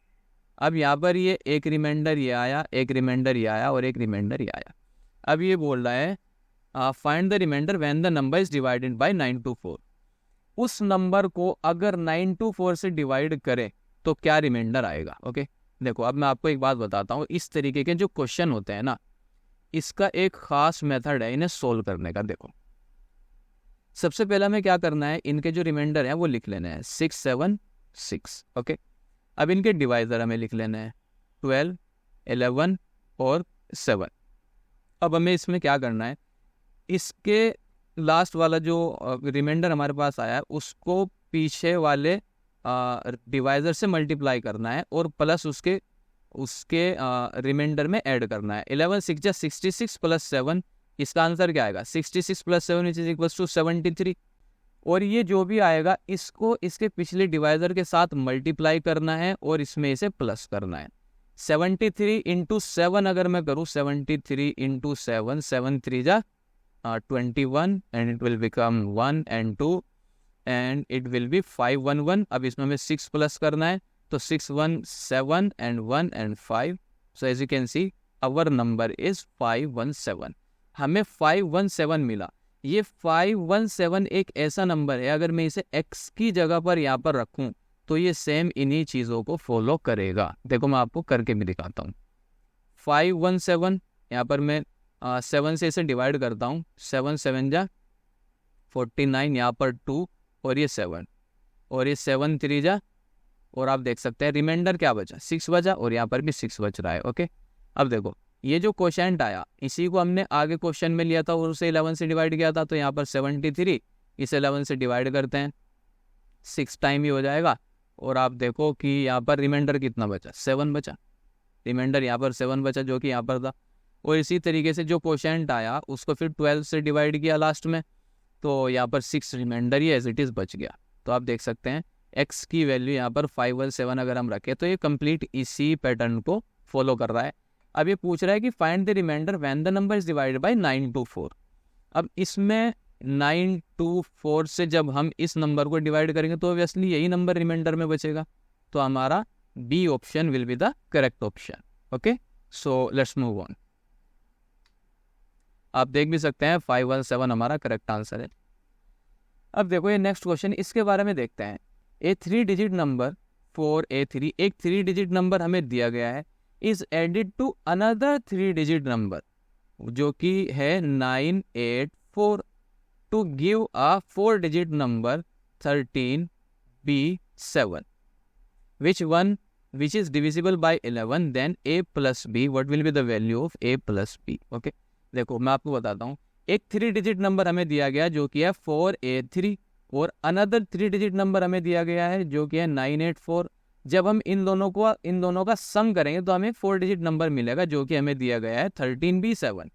अब यहाँ पर ये एक रिमाइंडर ये आया, एक रिमाइंडर ये आया और एक रिमाइंडर ये आया। अब ये बोल रहा है find the remainder when the number is divided by 9 to 4। उस नंबर को अगर 9 to 4 से डिवाइड करें तो क्या रिमाइंडर आएगा। ओके, देखो अब मैं आपको एक बात बताता हूँ, इस तरीके के जो क्वेश्चन होते हैं ना, इसका एक खास मेथड है इन्हें सोल्व करने का। देखो सबसे पहला हमें क्या करना है, इनके जो रिमाइंडर है वो लिख लेने हैं 6, 7, 6। ओके, अब इनके डिवाइजर हमें लिख लेने हैं 12, 11 और 7। अब हमें इसमें क्या करना है, इसके लास्ट वाला जो रिमाइंडर हमारे पास आया है उसको पीछे वाले डिवाइजर से मल्टीप्लाई करना है और प्लस उसके रिमाइंडर में ऐड करना है। 11 6 जा 66 प्लस 7, इसका आंसर क्या आएगा, 66 प्लस 7 इज इक्वल टू 73। और ये जो भी आएगा इसको इसके पिछले डिवाइजर के साथ मल्टीप्लाई करना है और इसमें इसे प्लस करना है। 73 इंटू 7 अगर मैं करूँ, 73 इंटू 7, 7 3 जा 21 and it will become 1 and 2 and it will be 511। अब इसमें हमें 6 प्लस करना है तो 6 1 7 and 1 and 5। So as you can see our number is 517। हमें 517 मिला। ये 517 एक ऐसा नंबर है, अगर मैं इसे x की जगह पर यहाँ पर रखूँ तो ये सेम इन्हीं चीज़ों को फॉलो करेगा। देखो मैं आपको करके भी दिखाता हूँ। 517 यहाँ पर मैं 7 से इसे डिवाइड करता हूँ, 7 7 जा 49, यहाँ पर 2 और ये 7 और ये 7 3 जा, और आप देख सकते हैं रिमाइंडर क्या बचा, 6 बचा और यहाँ पर भी 6 बच रहा है। ओके, अब देखो ये जो क्वोशिएंट आया इसी को हमने आगे क्वेश्चन में लिया था और उसे 11 से डिवाइड किया था, तो यहाँ पर 73 इसे 11 से डिवाइड करते हैं, 6 टाइम ही हो जाएगा। और आप देखो कि यहाँ पर रिमाइंडर कितना बचा, 7 बचा, रिमाइंडर यहाँ पर 7 बचा जो कि यहाँ पर था। और इसी तरीके से जो क्वोशिएंट आया उसको फिर 12 से डिवाइड किया लास्ट में, तो यहाँ पर 6 रिमाइंडर ही एज इट इज़ बच गया। तो आप देख सकते हैं x की वैल्यू यहाँ पर 517 अगर हम रखें तो ये कंप्लीट इसी पैटर्न को फॉलो कर रहा है। अब ये पूछ रहा है कि find the remainder when the number is divided by 9 to 4। अब इसमें 9 to 4 से जब हम इस नंबर को डिवाइड करेंगे तो ऑब्वियसली यही नंबर रिमाइंडर में बचेगा, तो हमारा B option will be the correct option. Okay, so let's move on. आप देख भी सकते हैं 517 हमारा करेक्ट आंसर है। अब देखो ये नेक्स्ट क्वेश्चन, इसके बारे में देखते हैं। ए 3 डिजिट नंबर 4A3, एक 3 डिजिट नंबर हमें दिया गया है, is added to another 3 digit number जो कि है 984 to give a 4 digit number 13b7 which is divisible by 11, then a plus b, what will be the value of a plus b? Okay देखो मैं आपको बताता हूँ, एक 3 डिजिट नंबर हमें दिया गया जो कि है 4a3 और अनदर 3 डिजिट नंबर हमें दिया गया है जो कि है 984। जब हम इन दोनों का सम करेंगे तो हमें 4 डिजिट नंबर मिलेगा जो कि हमें दिया गया है 13b7।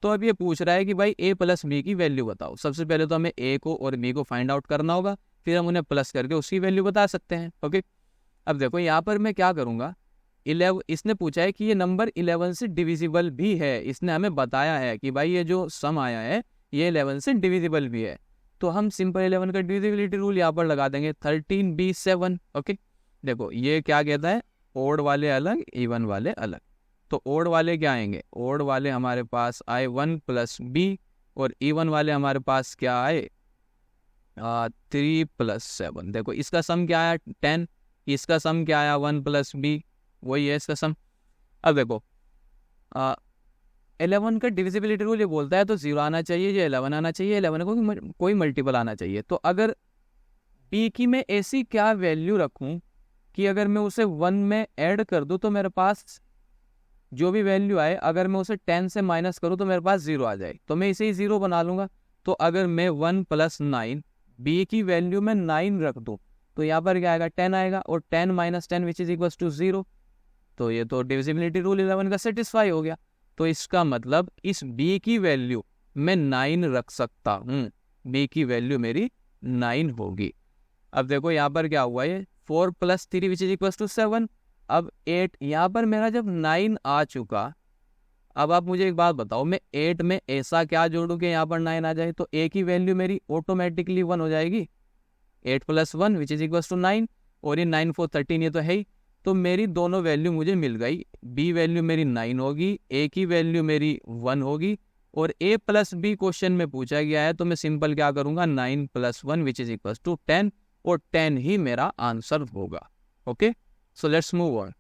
तो अब ये पूछ रहा है कि भाई a प्लस b की वैल्यू बताओ। सबसे पहले तो हमें a को और b को फाइंड आउट करना होगा, फिर हम उन्हें प्लस करके उसकी वैल्यू बता सकते हैं। ओके अब देखो यहाँ पर मैं क्या करूँगा, 11 इसने पूछा है कि ये नंबर 11 से डिविजिबल भी है। इसने हमें बताया है कि भाई ये जो सम आया है ये 11 से डिविजिबल भी है। तो हम सिंपल 11 का डिविजिबिलिटी रूल यहाँ पर लगा देंगे 13b7। ओके देखो ये क्या कहता है, ओड वाले अलग इवन वाले अलग। तो ओड वाले क्या आएंगे, ओड वाले हमारे पास आए 1 प्लस बी और इवन वाले हमारे पास क्या आए 3 प्लस 7। देखो इसका सम क्या आया 10, इसका सम क्या आया 1 प्लस बी, वही है इसका सम। अब देखो 11 का डिविजिबिलिटी रूल ये बोलता है तो 0 आना चाहिए, ये 11 आना चाहिए, 11 को कोई मल्टीपल आना चाहिए। तो अगर p की मैं ऐसी क्या वैल्यू रखूं कि अगर मैं उसे 1 में ऐड कर दूं तो मेरे पास जो भी वैल्यू आए, अगर मैं उसे 10 से माइनस करूं तो मेरे पास 0 आ जाए। तो मैं इसे ही 0 बना लूंगा। तो अगर मैं 1 प्लस 9 b की वैल्यू में 9 रख दूं तो यहाँ पर क्या आएगा 10 आएगा, और 10 minus 10 which is equal to 0। तो ये तो डिविजिबिलिटी रूल 11 का सेटिस्फाई हो गया। तो इसका मतलब इस b की वैल्यू मैं 9 रख सकता हूँ, b की वैल्यू मेरी 9 होगी। अब देखो यहाँ पर क्या हुआ, ये 4 plus 3 which is equal to 7। अब 8 यहाँ पर मेरा जब 9 आ चुका, अब आप मुझे एक बात बताओ, मैं 8 में ऐसा क्या जोड़ूं कि यहाँ पर 9 आ जाए? तो a की वैल्यू मेरी ऑटोमेटिकली 1 हो जाएगी। 8 plus 1 which is equal to 9, और ये 9 4 13 ये तो है ही। तो मेरी दोनों वैल्यू मुझे मिल गई, b वैल्यू मेरी 9 होगी, a की वैल्यू मेरी 1 होगी, और a प्लस b क्वेश्चन में पूछा गया है। तो मैं सिंपल क्या करूंगा 9 plus 1 which is equal to 10, और 10 ही मेरा आंसर होगा। Okay so let's move on.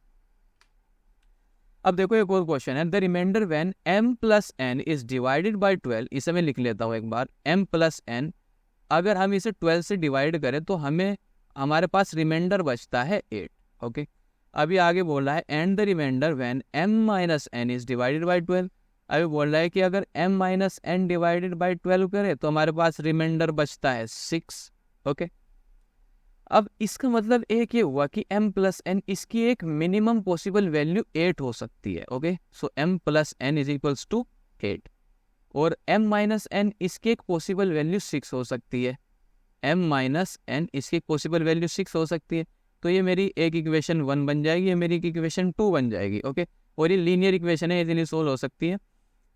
अब देखो एक और क्वेश्चन है, the remainder when m plus n is divided by 12। इसे मैं लिख लेता हूँ एक बार, m प्लस n अगर हम इसे 12 से डिवाइड करें तो हमारे पास रिमाइंडर बचता है 8। ओके अभी आगे बोल रहा है and the remainder when m minus n is divided by 12। अभी बोल रहा है कि अगर m minus n divided by 12 करें तो हमारे पास रिमाइंडर बचता है 6। ओके अब इसका मतलब एक ये हुआ कि m प्लस n इसकी एक मिनिमम पॉसिबल वैल्यू 8 हो सकती है। Okay so m plus n is equals to 8, और m माइनस n इसकी एक पॉसिबल वैल्यू 6 हो सकती है। m माइनस n इसकी एक पॉसिबल वैल्यू 6 हो सकती है। तो ये मेरी एक इक्वेशन 1 बन जाएगी, ये मेरी एक इक्वेशन 2 बन जाएगी। ओके और ये लीनियर इक्वेशन है, इजीली सोल्व हो सकती है।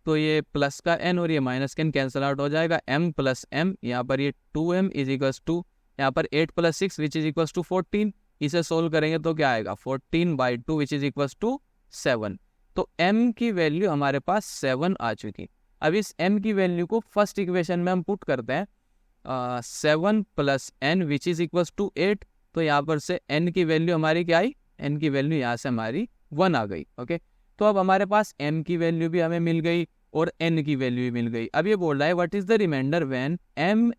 तो ये प्लस का n और ये माइनस का n कैंसिल आउट हो जाएगा, m प्लस m, यहाँ पर ये 2m इज इक्वल्स टू यहाँ पर 8 plus 6 which is equals to 14। इसे सोल्व करेंगे तो क्या आएगा 14 by 2 which is equals to 7। तो m की वैल्यू हमारे पास 7 आ चुकी। अब इस m की वैल्यू को फर्स्ट इक्वेशन में हम पुट करते हैं 7 plus n which is equals to 8। तो यहाँ पर से n की वैल्यू हमारी क्या आई, n की वैल्यू यहाँ से हमारी 1 आ गई। ओके तो अब हमारे पास m की वैल्यू भी हमें मिल गई और n की वैल्यू भी मिल गई। अब ये बोल रहा है what is the remainder when m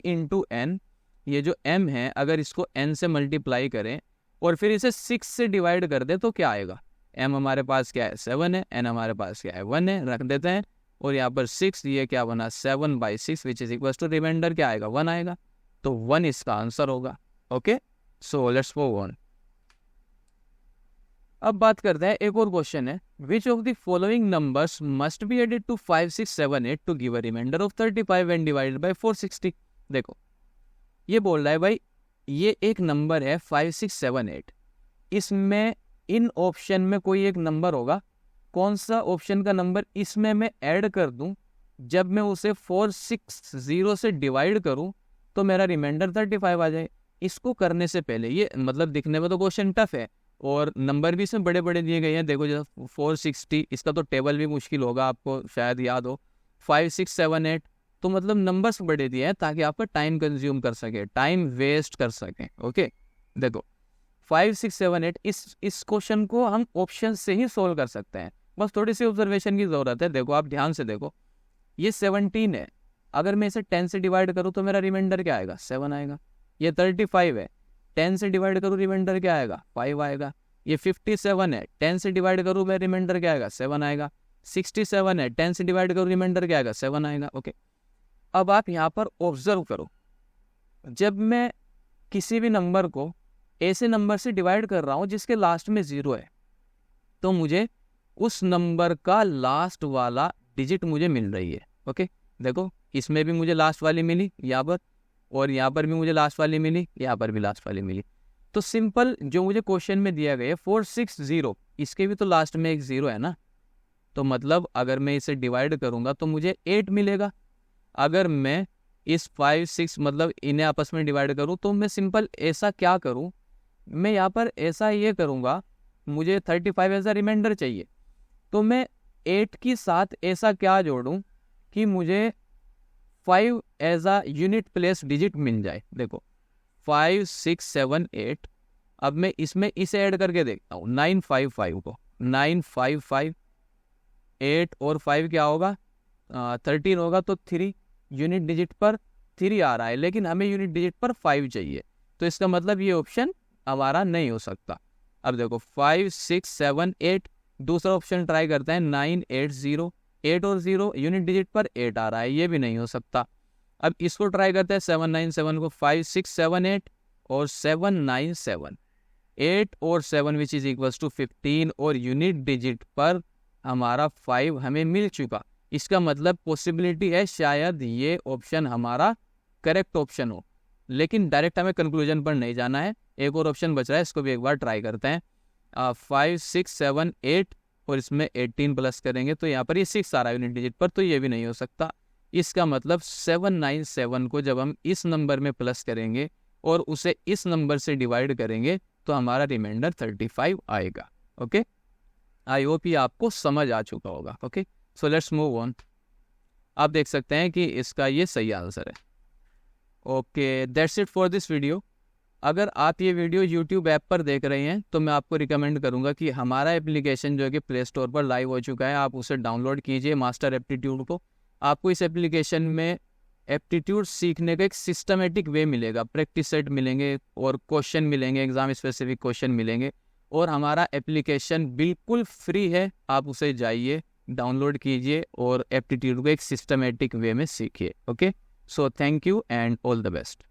into n, ये जो m है अगर इसको n से मल्टीप्लाई करें और फिर इसे 6 से डिवाइड कर दे तो क्या आएगा। m हमारे पास क्या है 7 है, n हमारे पास क्या है 1 है, रख देते हैं, और यहाँ पर 6, ये क्या बना 7 by 6 which is equal to remainder क्या आएगा 1 आएगा। तो 1 इसका आंसर होगा। Okay so let's move on. अब बात करते हैं एक और क्वेश्चन है, which of the following numbers must be added to 5 6 7 8 to give a remainder of 35 and divided by 460। देखो ये बोल रहा है भाई ये एक नंबर है 5 6 7 8, इसमें इन ऑप्शन में कोई एक नंबर होगा, कौन सा ऑप्शन का नंबर इसमें मैं ऐड कर दूं, जब मैं उसे 460 से डिवाइड करूं तो मेरा रिमाइंडर 35 आ जाए। इसको करने से पहले, ये मतलब दिखने में तो क्वेश्चन टफ है और नंबर भी इसमें बड़े बड़े दिए गए हैं। देखो जैसे 460, इसका तो टेबल भी मुश्किल होगा, आपको शायद याद हो। 5 6 7 8, तो मतलब नंबर्स बड़े दिए हैं ताकि आपका टाइम कंज्यूम कर सके, टाइम वेस्ट कर सके। ओके देखो 5 6 7 8 इस क्वेश्चन को हम ऑप्शन से ही सोल्व कर सकते हैं, बस थोड़ी सी ऑब्जर्वेशन की ज़रूरत है। देखो आप ध्यान से देखो, ये 17 है, अगर मैं इसे 10 से डिवाइड करूँ तो मेरा रिमाइंडर क्या आएगा, 7 आएगा। ये 35 है, 10 से डिवाइड करूँ रिमाइंडर क्या आएगा, 5 आएगा। ये 57 है, 10 से डिवाइड करूँ मैं रिमाइंडर क्या आएगा, 7 आएगा। 67 है, 10 से डिवाइड करूँ रिमाइंडर क्या आएगा, 7 आएगा। ओके, अब आप यहाँ पर ऑब्जर्व करो, जब मैं किसी भी नंबर को ऐसे नंबर से डिवाइड कर रहा हूँ जिसके लास्ट में 0 है, तो मुझे उस नंबर का लास्ट वाला डिजिट मुझे मिल रही है। ओके, देखो इसमें भी मुझे लास्ट वाली मिली यहाँ पर, और यहाँ पर भी मुझे लास्ट वाली मिली, यहाँ पर भी लास्ट वाली मिली। तो सिंपल जो मुझे क्वेश्चन में दिया गया है 460, इसके भी तो लास्ट में एक 0 है ना, तो मतलब अगर मैं इसे डिवाइड करूँगा तो मुझे 8 मिलेगा। अगर मैं इस 5 6 मतलब इन्हें आपस में डिवाइड करूँ तो मैं सिंपल ऐसा क्या करूँ, मैं यहाँ पर ऐसा ये करूँगा, मुझे 35 एज अ रिमाइंडर चाहिए, तो मैं 8 के साथ ऐसा क्या जोड़ूं कि मुझे 5 as a unit place digit मिल जाए। देखो 5 6 7 8, अब मैं इसमें इसे ऐड करके देखता हूँ 955 को, 955 8 और 5 क्या होगा, 13 होगा, तो 3 यूनिट डिजिट पर 3 आ रहा है, लेकिन हमें यूनिट डिजिट पर 5 चाहिए, तो इसका मतलब ये ऑप्शन हमारा नहीं हो सकता। अब देखो 5 6 7 8, दूसरा ऑप्शन ट्राई करते हैं 9 8 0, 8 और 0 यूनिट डिजिट पर 8 आ रहा है, ये भी नहीं हो सकता। अब इसको ट्राई करते हैं 7 9 7 को, 5 6 7 8 और 7 9 7, 8 और 7 विच इज इक्वल्स टू 15, और यूनिट डिजिट पर हमारा 5 हमें मिल चुका। इसका मतलब पॉसिबिलिटी है शायद ये ऑप्शन हमारा करेक्ट ऑप्शन हो, लेकिन डायरेक्ट हमें कंक्लूजन पर नहीं जाना है। एक और ऑप्शन बच रहा है, इसको भी एक बार ट्राई करते हैं। 5 6 7 8 और इसमें 18 प्लस करेंगे तो यहाँ पर ये 6 आ रहा है यूनिट डिजिट पर, तो ये भी नहीं हो सकता। इसका मतलब 797 को जब हम इस नंबर में प्लस करेंगे और उसे इस नंबर से डिवाइड करेंगे तो हमारा रिमाइंडर 35 आएगा। ओके, आई होप ये आपको समझ आ चुका होगा। Okay, so let's move on. आप देख सकते हैं कि इसका ये सही आंसर है। Okay, that's it for this video. अगर आप ये वीडियो YouTube ऐप पर देख रहे हैं तो मैं आपको रिकमेंड करूंगा कि हमारा एप्लीकेशन जो है कि प्ले स्टोर पर लाइव हो चुका है, आप उसे डाउनलोड कीजिए, मास्टर एप्टीट्यूड को। आपको इस एप्लीकेशन में एप्टीट्यूड सीखने का एक सिस्टमेटिक वे मिलेगा, प्रैक्टिस सेट मिलेंगे और क्वेश्चन मिलेंगे, एग्जाम स्पेसिफिक क्वेश्चन मिलेंगे, और हमारा एप्लीकेशन बिल्कुल फ्री है। आप उसे जाइए, डाउनलोड कीजिए और एप्टीट्यूड को एक सिस्टमेटिक वे में सीखिए। Okay, so thank you and all the best.